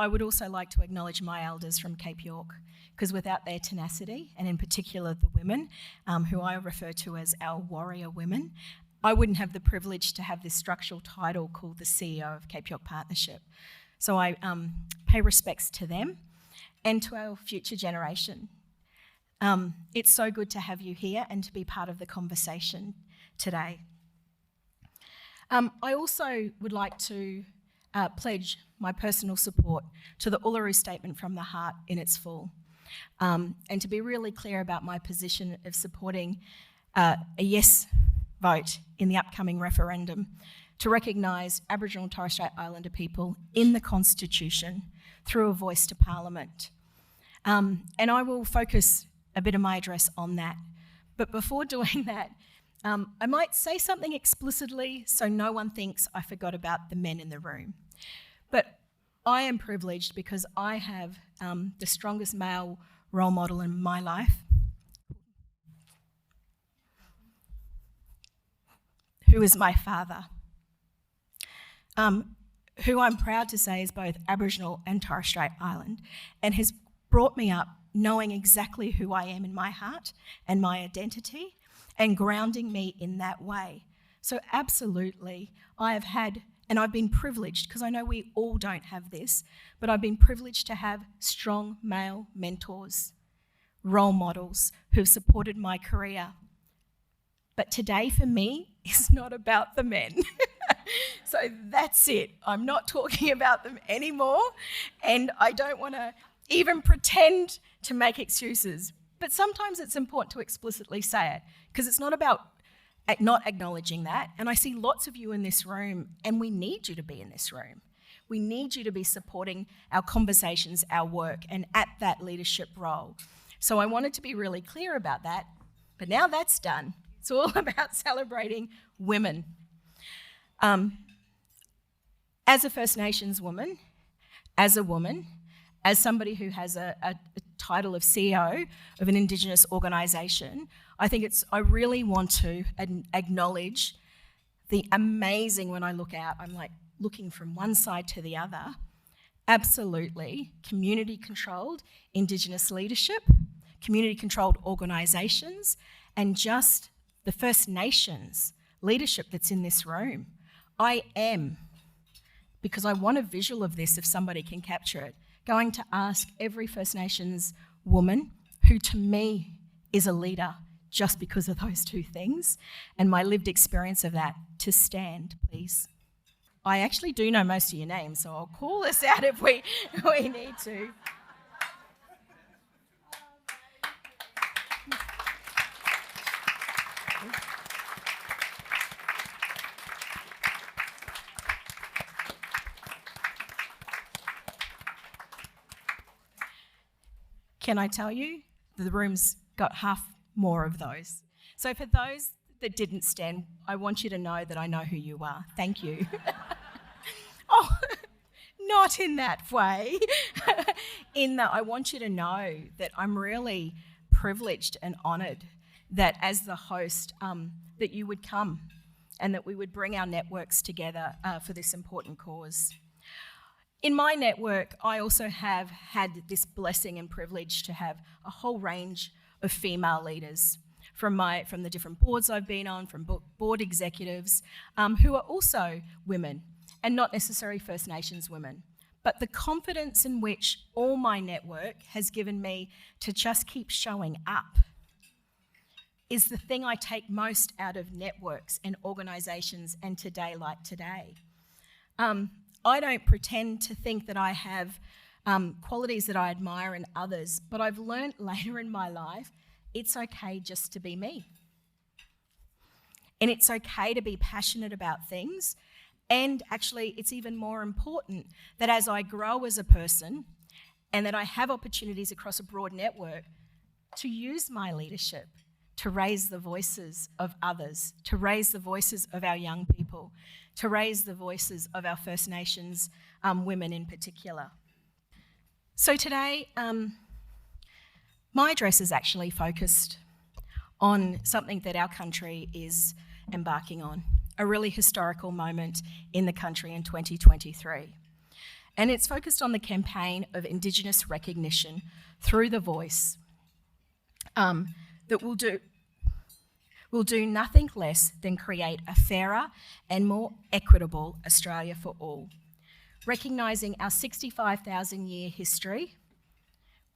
I would also like to acknowledge my elders from Cape York, because without their tenacity, and in particular the women, who I refer to as our warrior women, I wouldn't have the privilege to have this structural title called the CEO of Cape York Partnership. So I pay respects to them and to our future generation. It's so good to have you here and to be part of the conversation today. I also would like to pledge my personal support to the Uluru Statement from the Heart in its full, and to be really clear about my position of supporting a yes vote in the upcoming referendum to recognise Aboriginal and Torres Strait Islander people in the Constitution through a voice to Parliament. And I will focus a bit of my address on that. But before doing that, I might say something explicitly so no one thinks I forgot about the men in the room. But I am privileged because I have the strongest male role model in my life, who is my father, who I'm proud to say is both Aboriginal and Torres Strait Island, and has brought me up knowing exactly who I am in my heart and my identity, and grounding me in that way. So absolutely, I have had, and I've been privileged, because I know we all don't have this, but I've been privileged to have strong male mentors, role models who've supported my career. But today for me is not about the men. So that's it. I'm not talking about them anymore, and I don't want to even pretend to make excuses. But sometimes it's important to explicitly say it, because it's not about not acknowledging that. And I see lots of you in this room, and we need you to be in this room. We need you to be supporting our conversations, our work, and at that leadership role. So I wanted to be really clear about that, but now that's done. It's all about celebrating women. As a First Nations woman, as a woman, as somebody who has a title of CEO of an Indigenous organisation, I really want to acknowledge the amazing, when I look out, I'm like looking from one side to the other, absolutely community-controlled Indigenous leadership, community-controlled organisations, and just the First Nations leadership that's in this room. I am, because I want a visual of this if somebody can capture it, going to ask every First Nations woman, who to me is a leader just because of those two things, and my lived experience of that, to stand, please. I actually do know most of your names, so I'll call this out if we need to. Can I tell you, the room's got half more of those. So for those that didn't stand, I want you to know that I know who you are. Thank you. Oh, not in that way. In that I want you to know that I'm really privileged and honoured that as the host, that you would come and that we would bring our networks together for this important cause. In my network, I also have had this blessing and privilege to have a whole range of female leaders from the different boards I've been on, from board executives, who are also women, and not necessarily First Nations women. But the confidence in which all my network has given me to just keep showing up is the thing I take most out of networks and organisations, and today like today. I don't pretend to think that I have qualities that I admire in others, but I've learnt later in my life, it's okay just to be me. And it's okay to be passionate about things. And actually, it's even more important that as I grow as a person and that I have opportunities across a broad network, to use my leadership to raise the voices of others, to raise the voices of our young people, to raise the voices of our First Nations women in particular. So today, my address is actually focused on something that our country is embarking on, a really historical moment in the country in 2023. and it's focused on the campaign of Indigenous recognition through the voice that will do nothing less than create a fairer and more equitable Australia for all, recognising our 65,000-year history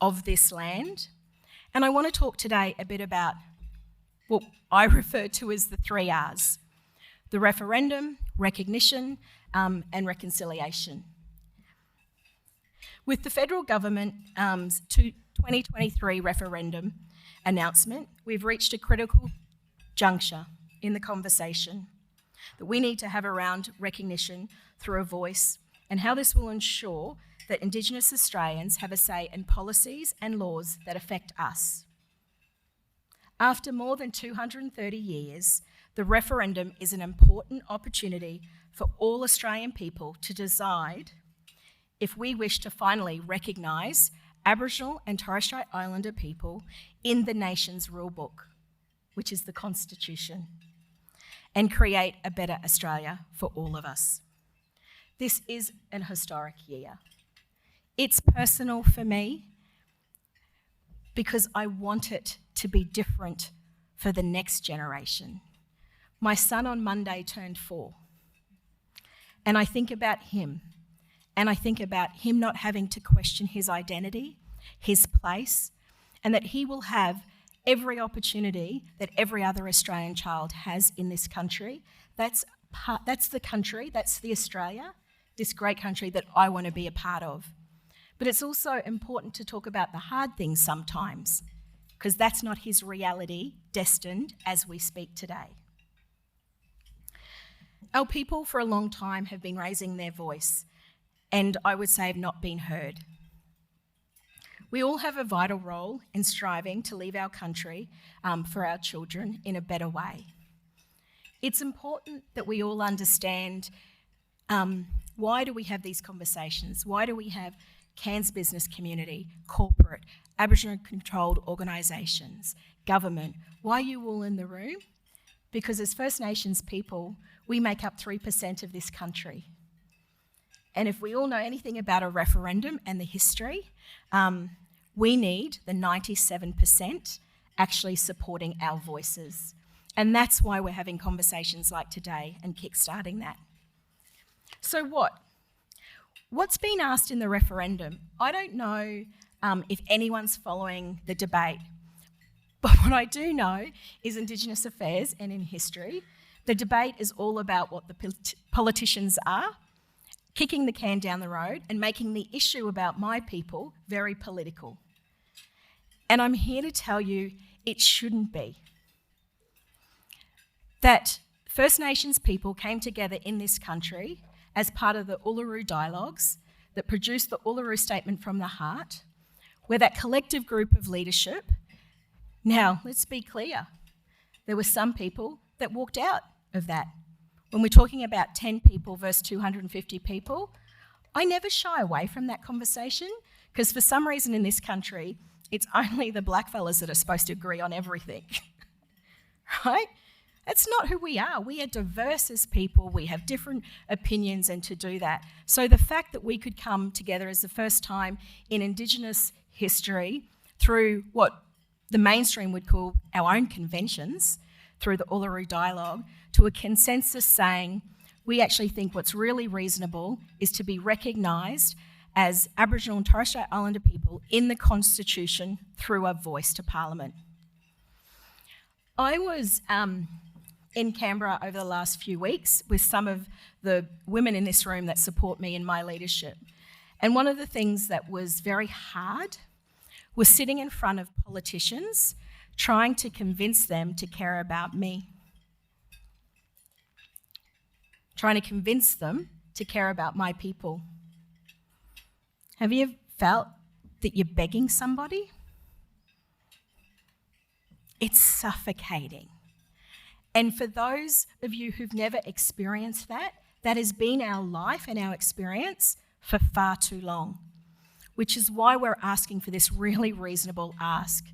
of this land. And I want to talk today a bit about what I refer to as the 3 R's: the referendum, recognition, and reconciliation. With the federal government's 2023 referendum announcement, we've reached a critical juncture in the conversation that we need to have around recognition through a voice, and how this will ensure that Indigenous Australians have a say in policies and laws that affect us. After more than 230 years, the referendum is an important opportunity for all Australian people to decide if we wish to finally recognise Aboriginal and Torres Strait Islander people in the nation's rulebook, which is the Constitution, and create a better Australia for all of us. This is an historic year. It's personal for me because I want it to be different for the next generation. My son on Monday turned 4, and I think about him, and I think about him not having to question his identity, his place, and that he will have every opportunity that every other Australian child has in this country. That's the country, that's the Australia, this great country that I want to be a part of. But it's also important to talk about the hard things sometimes, because that's not his reality destined as we speak today. Our people for a long time have been raising their voice, and I would say have not been heard. We all have a vital role in striving to leave our country for our children in a better way. It's important that we all understand why do we have these conversations? Why do we have Cairns business community, corporate, Aboriginal-controlled organisations, government? Why are you all in the room? Because as First Nations people, we make up 3% of this country. And if we all know anything about a referendum and the history, we need the 97% actually supporting our voices. And that's why we're having conversations like today and kickstarting that. So what's been asked in the referendum? I don't know if anyone's following the debate, but what I do know is Indigenous affairs and in history, the debate is all about what the politicians are, kicking the can down the road and making the issue about my people very political. And I'm here to tell you it shouldn't be. That First Nations people came together in this country as part of the Uluru Dialogues that produced the Uluru Statement from the Heart, where that collective group of leadership, now let's be clear, there were some people that walked out of that. When we're talking about 10 people versus 250 people, I never shy away from that conversation, because for some reason in this country, it's only the blackfellas that are supposed to agree on everything, right? That's not who we are. We are diverse as people. We have different opinions, and to do that. So the fact that we could come together as the first time in Indigenous history through what the mainstream would call our own conventions, through the Uluru Dialogue, to a consensus saying we actually think what's really reasonable is to be recognised as Aboriginal and Torres Strait Islander people in the Constitution through a voice to Parliament. I was in Canberra over the last few weeks with some of the women in this room that support me in my leadership. And one of the things that was very hard was sitting in front of politicians, trying to convince them to care about me. Trying to convince them to care about my people. Have you ever felt that you're begging somebody? It's suffocating. And for those of you who've never experienced that, that has been our life and our experience for far too long, which is why we're asking for this really reasonable ask,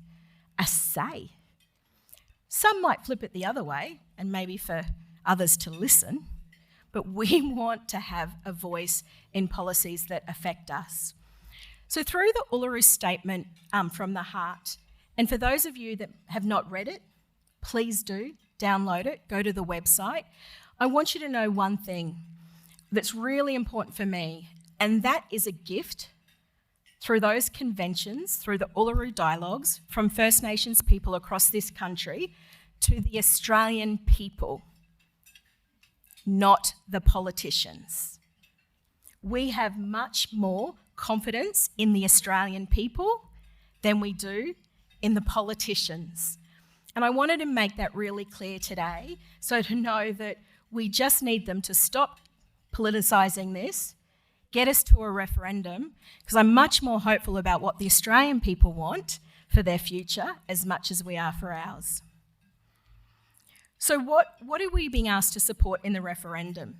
a say. Some might flip it the other way, and maybe for others to listen, but we want to have a voice in policies that affect us. So through the Uluru Statement from the Heart, and for those of you that have not read it, please do download it, go to the website. I want you to know one thing that's really important for me, and that is a gift through those conventions, through the Uluru Dialogues, from First Nations people across this country to the Australian people, not the politicians. We have much more confidence in the Australian people than we do in the politicians. And I wanted to make that really clear today, so to know that we just need them to stop politicising this, get us to a referendum, because I'm much more hopeful about what the Australian people want for their future as much as we are for ours. So what are we being asked to support in the referendum?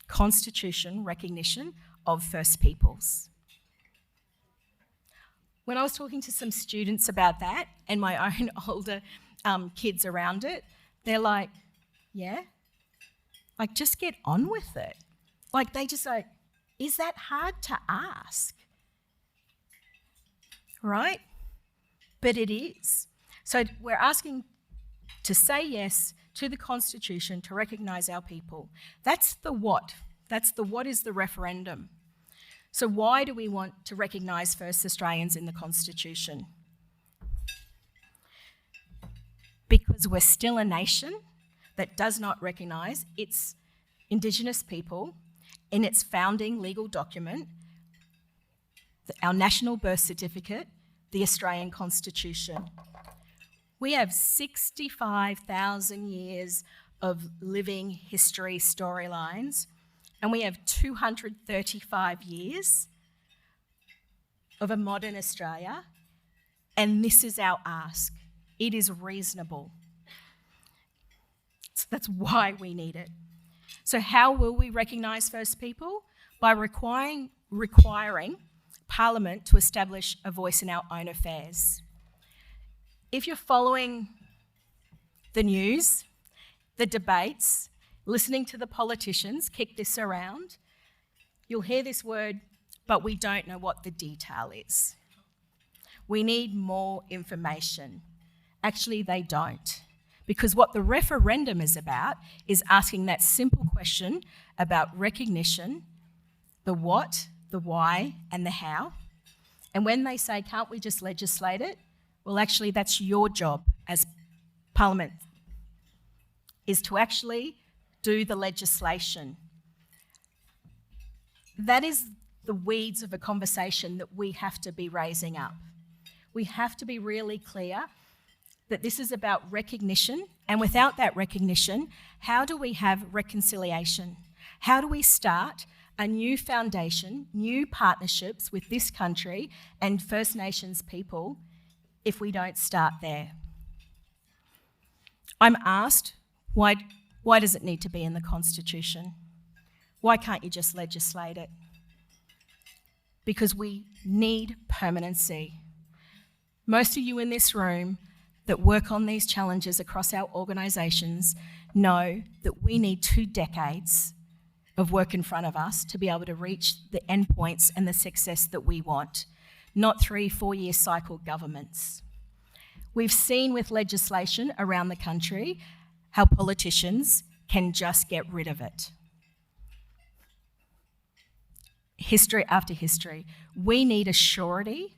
Constitution recognition of First Peoples. When I was talking to some students about that and my own older kids around it, they're like, yeah? Like, just get on with it. Like, they just like, is that hard to ask? Right? But it is. So we're asking to say yes to the Constitution to recognise our people. That's the what. That's the what is the referendum. So why do we want to recognise First Australians in the Constitution? Because we're still a nation that does not recognise its Indigenous people in its founding legal document, our national birth certificate, the Australian Constitution. We have 65,000 years of living history storylines, and we have 235 years of a modern Australia, and this is our ask. It is reasonable. So that's why we need it. So how will we recognise First People? By requiring Parliament to establish a voice in our own affairs. If you're following the news, the debates, listening to the politicians kick this around, you'll hear this word, but we don't know what the detail is. We need more information. Actually, they don't. Because what the referendum is about is asking that simple question about recognition, the what, the why, and the how. And when they say, can't we just legislate it? Well, actually, that's your job as Parliament, is to actually do the legislation. That is the weeds of a conversation that we have to be raising up. We have to be really clear that this is about recognition, and without that recognition, how do we have reconciliation? How do we start a new foundation, new partnerships with this country and First Nations people if we don't start there? I'm asked, why does it need to be in the Constitution? Why can't you just legislate it? Because we need permanency. Most of you in this room that work on these challenges across our organisations know that we need 2 decades of work in front of us to be able to reach the endpoints and the success that we want, not 3-4-year cycle governments. We've seen with legislation around the country how politicians can just get rid of it. History after history. We need a surety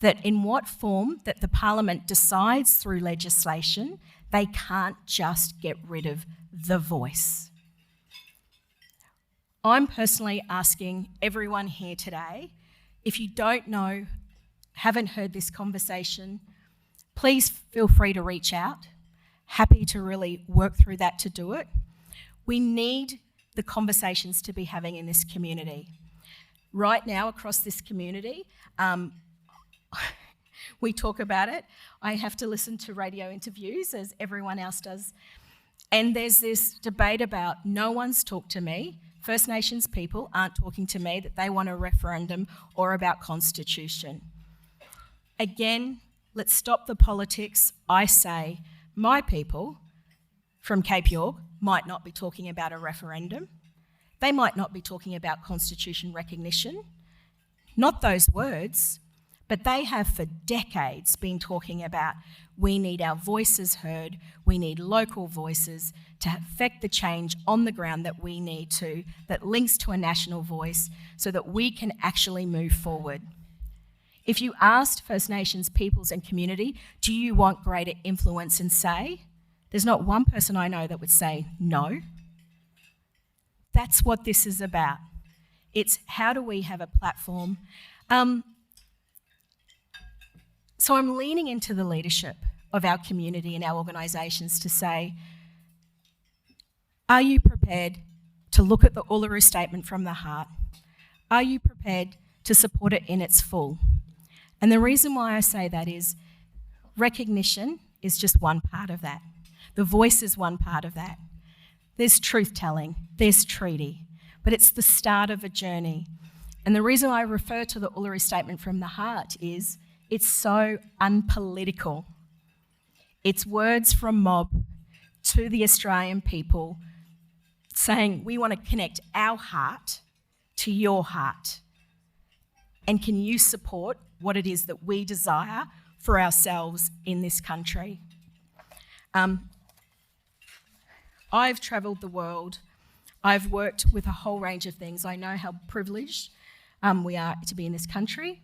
that in what form that the Parliament decides through legislation, they can't just get rid of the voice. I'm personally asking everyone here today, if you don't know, haven't heard this conversation, please feel free to reach out. Happy to really work through that to do it. We need the conversations to be having in this community. Right now, across this community, we talk about it. I have to listen to radio interviews as everyone else does. And there's this debate about no one's talked to me. First Nations people aren't talking to me that they want a referendum or about constitution. Again, let's stop the politics. I say, my people from Cape York, might not be talking about a referendum. They might not be talking about constitution recognition. Not those words, but they have for decades been talking about we need our voices heard, we need local voices to affect the change on the ground that we need to, that links to a national voice so that we can actually move forward. If you asked First Nations peoples and community, do you want greater influence and say? There's not one person I know that would say no. That's what this is about. It's how do we have a platform. So I'm leaning into the leadership of our community and our organisations to say, are you prepared to look at the Uluru Statement from the heart? Are you prepared to support it in its full? And the reason why I say that is recognition is just one part of that. The voice is one part of that. There's truth-telling, there's treaty, but it's the start of a journey. And the reason I refer to the Uluru Statement from the heart is it's so unpolitical. It's words from mob to the Australian people saying we want to connect our heart to your heart. And can you support what it is that we desire for ourselves in this country? I've travelled the world. I've worked with a whole range of things. I know how privileged we are to be in this country.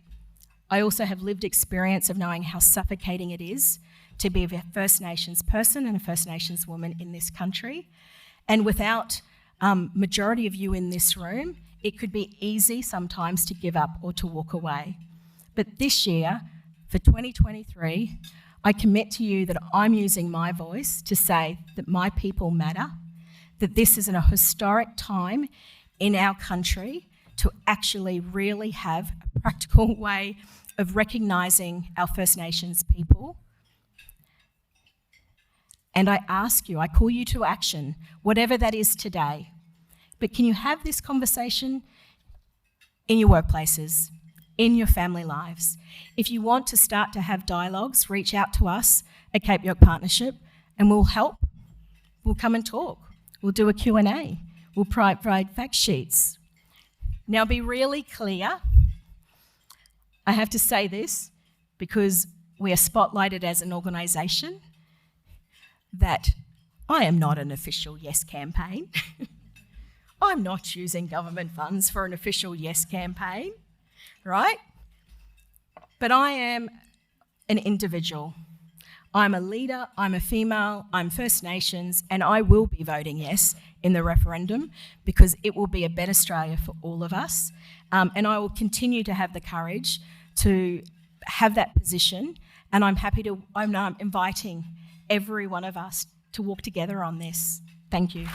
I also have lived experience of knowing how suffocating it is to be a First Nations person and a First Nations woman in this country. And without majority of you in this room, it could be easy sometimes to give up or to walk away. But this year, for 2023, I commit to you that I'm using my voice to say that my people matter, that this is a historic time in our country to actually really have a practical way of recognising our First Nations people. And I ask you, I call you to action, whatever that is today. But can you have this conversation in your workplaces, in your family lives? If you want to start to have dialogues, reach out to us at Cape York Partnership and we'll help. We'll come and talk. We'll do a Q&A. We'll provide fact sheets. Now, be really clear. I have to say this because we are spotlighted as an organisation that I am not an official Yes campaign. I'm not using government funds for an official Yes campaign, right? But I am an individual. I'm a leader, I'm a female, I'm First Nations, and I will be voting yes in the referendum because it will be a better Australia for all of us. And I will continue to have the courage to have that position, and I'm inviting every one of us to walk together on this. Thank you.